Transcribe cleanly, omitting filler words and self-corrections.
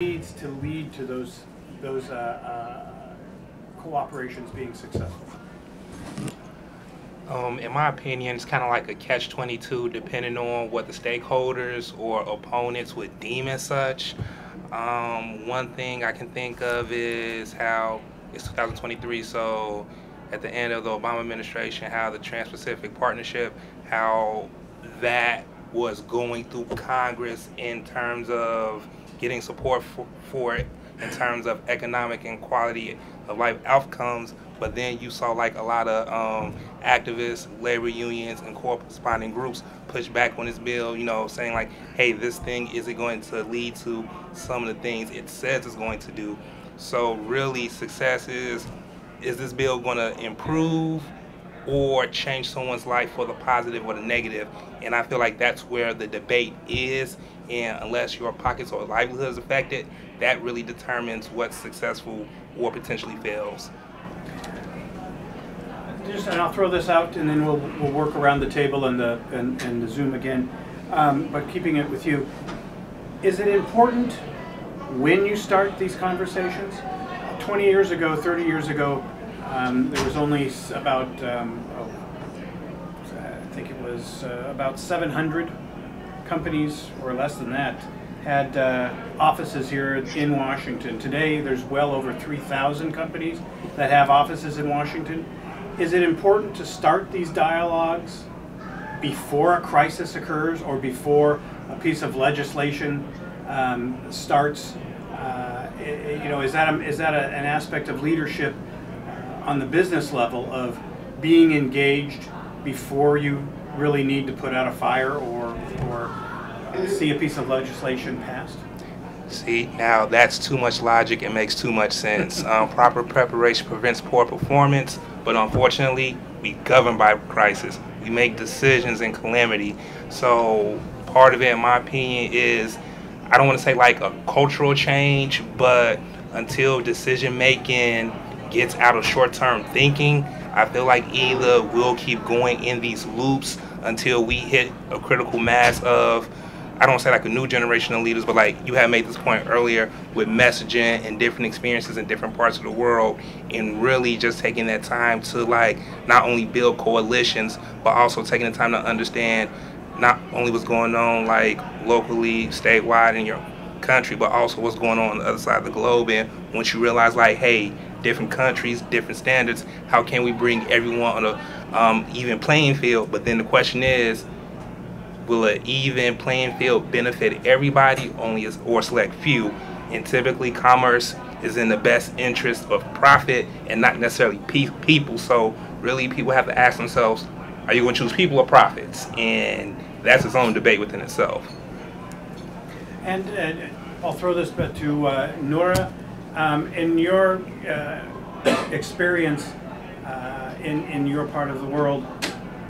needs to lead to those cooperations being successful? In my opinion, it's kind of like a catch-22, depending on what the stakeholders or opponents would deem as such. One thing I can think of is how it's 2023, so at the end of the Obama administration, how the Trans-Pacific Partnership, how that was going through Congress in terms of getting support for it in terms of economic and quality of life outcomes, but then you saw like a lot of activists, labor unions, and corresponding groups push back on this bill, you know, saying like, hey, this thing isn't going to lead to some of the things it says it's going to do. So really, success is this bill going to improve or change someone's life for the positive or the negative? And I feel like that's where the debate is, and unless your pockets or livelihood is affected, that really determines what's successful or potentially fails. And I'll throw this out, and then we'll work around the table and the Zoom again. But keeping it with you, is it important when you start these conversations? 20 years ago, 30 years ago, there was only about, I think it was about 700 companies, or less than that, had offices here in Washington. Today, there's well over 3,000 companies that have offices in Washington. Is it important to start these dialogues before a crisis occurs or before a piece of legislation starts? You know, is that an aspect of leadership on the business level of being engaged before you really need to put out a fire or see a piece of legislation passed? See, now that's too much logic and makes too much sense. Proper preparation prevents poor performance, but unfortunately, we govern by crisis. We make decisions in calamity. So part of it, in my opinion, is, I don't want to say like a cultural change, but until decision making gets out of short-term thinking, I feel like either we'll keep going in these loops until we hit a critical mass of, I don't say like a new generation of leaders, but like you had made this point earlier with messaging and different experiences in different parts of the world, and really just taking that time to like not only build coalitions, but also taking the time to understand not only what's going on like locally, statewide in your country, but also what's going on the other side of the globe. And once you realize like, hey, different countries, different standards, how can we bring everyone on a even playing field? But then the question is, will an even playing field benefit everybody or select few? And typically commerce is in the best interest of profit and not necessarily people. So really people have to ask themselves, are you going to choose people or profits? And that's its own debate within itself. And I'll throw this back to Nora. In your experience in your part of the world,